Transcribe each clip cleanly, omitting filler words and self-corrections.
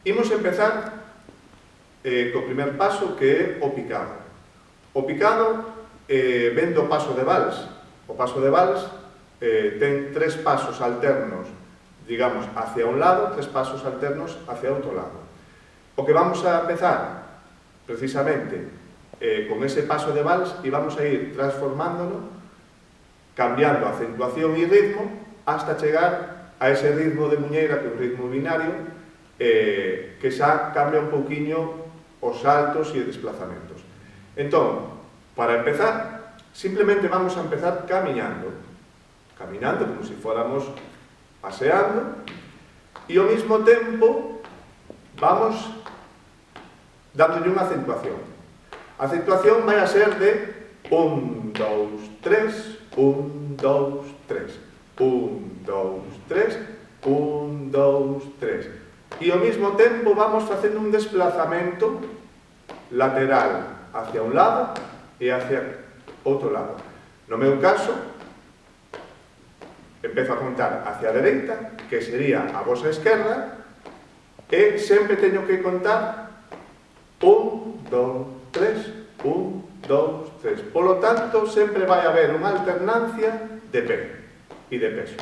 Imos empezar co primer paso, que é o picado. O picado ven do paso de vals. O paso de vals ten tres pasos alternos, digamos, hacia un lado, tres pasos alternos hacia outro lado. O que vamos a empezar, precisamente, con ese paso de vals, e vamos a ir transformándolo, cambiando acentuación e ritmo, hasta chegar a ese ritmo de muñeira, que é un ritmo binario, que xa cambia un pouquiño os saltos e os desplazamentos. Entón, para empezar, simplemente vamos a empezar camiñando, como se fóramos paseando, e ao mesmo tempo vamos dándolle unha acentuación. A acentuación vai a ser de 1, 2, 3, 1, 2, 3, 1, 2, 3, 1, 2, 3. E ao mesmo tempo vamos facendo un desplazamento lateral hacia un lado e hacia outro lado. No meu caso, empezo a contar hacia a dereita, que sería a vosa esquerda, e sempre teño que contar 1, 2, 3, 1, 2, 3. Polo tanto, sempre vai haber unha alternancia de pé e de peso.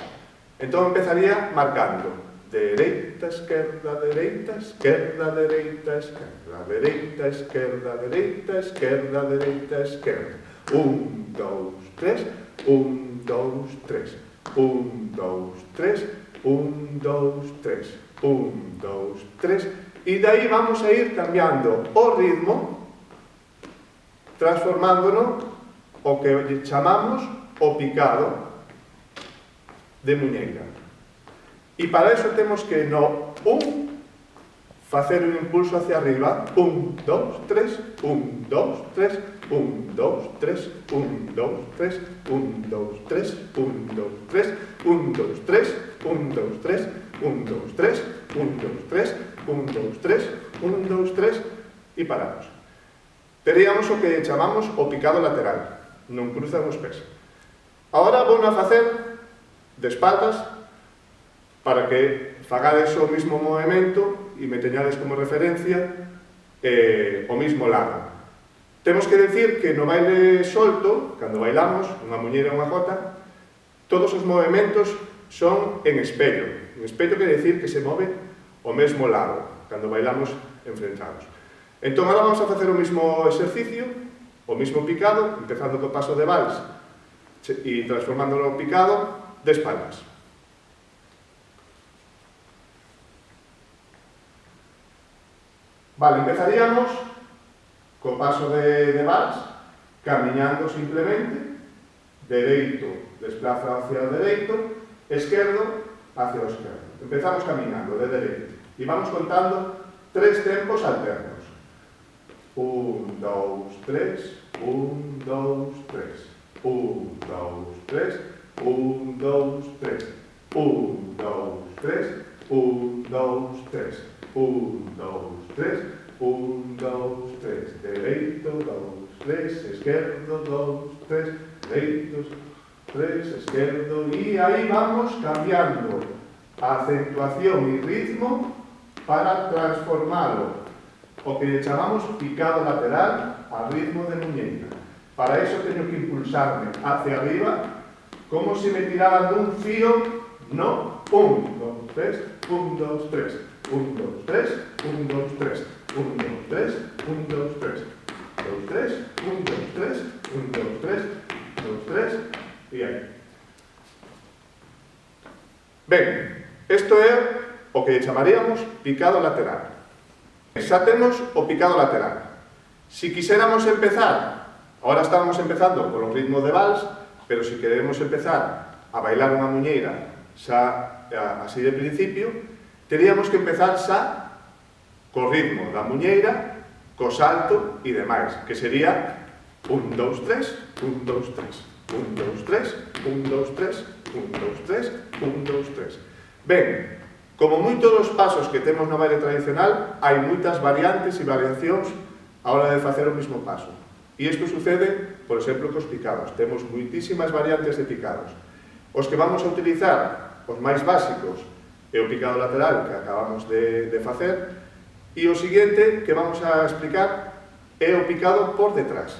Entón empezaría marcando dereita, esquerda, dereita, esquerda, dereita, esquerda, dereita, esquerda, dereita, esquerda, dereita, esquerda. 1, 2, 3, 1, 2, 3, 1, 2, 3, 1, 2, 3, 1, 2, 3, e dai vamos a ir cambiando o ritmo, transformándolo o que chamamos o picado de muñeira. E para iso temos que no 1 facer un impulso hacia arriba, 1, 2, 3, 1, 2, 3, 1, 2, 3, 1, 2, 3, 1, 2, 3, 1, 2, 3, 1, 2, 3, 1, 2, 3, 1, 2, 3, 1, 2, 3, 1, 2, 3, 1, 2, 3 e paramos. Teríamos o que chamamos o picado lateral, non cruzan os pés. Agora vou a facer de espaldas, para que fagades o mismo movimento e me teñades como referencia o mismo lado. Temos que decir que no baile solto, cando bailamos, unha muñeira e unha jota, todos os movimentos son en espello. En espello quere decir que se move o mesmo lado, cando bailamos enfrentados. Entón, agora vamos a facer o mismo exercicio, o mismo picado, empezando co paso de vals e transformándolo en picado de espaldas. Vale, empezaríamos co paso de vals, camiñando simplemente, dereito, desplaza hacia o dereito, esquerdo, hacia o esquerdo. Empezamos camiñando de dereito e vamos contando tres tempos alternos. 1, 2, 3, 1, 2, 3, 1, 2, 3, 1, 2, 3, 1, 2, 3, 1, 2, 3, 1, 2, 3, 1, 2, 3, dereito, 2, 3, esquerdo, 2, 3, dereito, 3, esquerdo, e aí vamos cambiando a acentuación e ritmo para transformalo, o que chamamos picado lateral a ritmo de muñeira. Para iso teño que impulsarme hacia arriba, como se me tiraran dun fío, no, 1, 2, 3, 1, 2, 3, 1, 2, 3, 1, 2, 3, 1, 2, 3, 1, 2, 3, 2, 3, 1, 2, 3, 1, 2, 3, 2, 3, e aí. Ben, isto é o que chamaríamos picado lateral. Xa temos o picado lateral. Si quiséramos empezar, ahora estábamos empezando con o ritmo de vals, pero si queremos empezar a bailar unha muñeira xa así de principio, teríamos que empezar xa co ritmo da muñeira, co salto e demais, que sería 1, 2, 3, 1, 2, 3, 1, 2, 3, 1, 2, 3, 1, 2, 3, 1, 2, 3. Ben, como moitos dos pasos que temos no baile tradicional, hai moitas variantes e variacións a hora de facer o mismo paso. E isto sucede, por exemplo, cos picados. Temos moitísimas variantes de picados. Os que vamos a utilizar, os máis básicos, é o picado lateral que acabamos de facer, e o seguinte que vamos a explicar é o picado por detrás,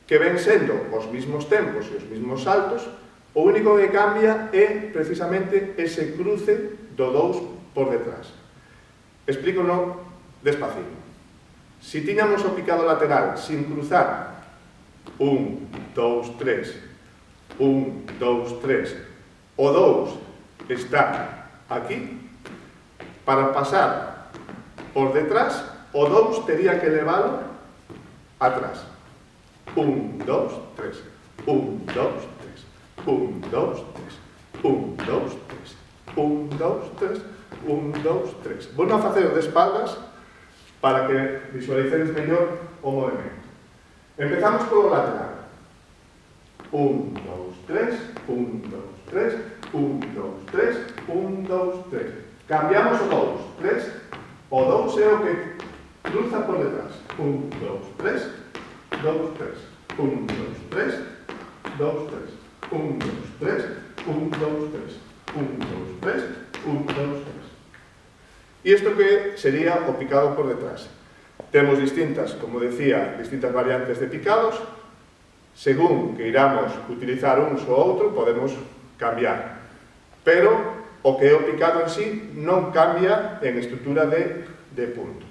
que ven sendo os mismos tempos e os mismos saltos. O único que cambia é precisamente ese cruce do 2 por detrás. Explícono despacito. Si tiñamos o picado lateral sin cruzar, 1, 2, 3, 1, 2, 3, o 2 está aquí, para pasar por detrás, o 2 tería que leválo atrás. 1, 2, 3, 1, 2, 3, 1, 2, 3, 1, 2, 3, 1, 2, 3, 1, 2, 3. Vou a facer de espaldas para que visualicedes mellor o movimento. Empezamos polo lateral. 1, 2, 3, 1, 2, 3, 1, 2, 3, 1, 2, 3. Cambiamos o 2, 3. O 2 é o que cruza por detrás. 1, 2, 3, 2, 3. 1, 2, 3, 2, 3. 1, 2, 3, 1, 2, 3. 1, 2, 3, 1, 2, 3. E isto que sería o picado por detrás. Temos distintas, como decía, distintas variantes de picados. Según que iramos utilizar uns ou outro, podemos cambiar. Pero o que é o picado en sí non cambia en estrutura de punto.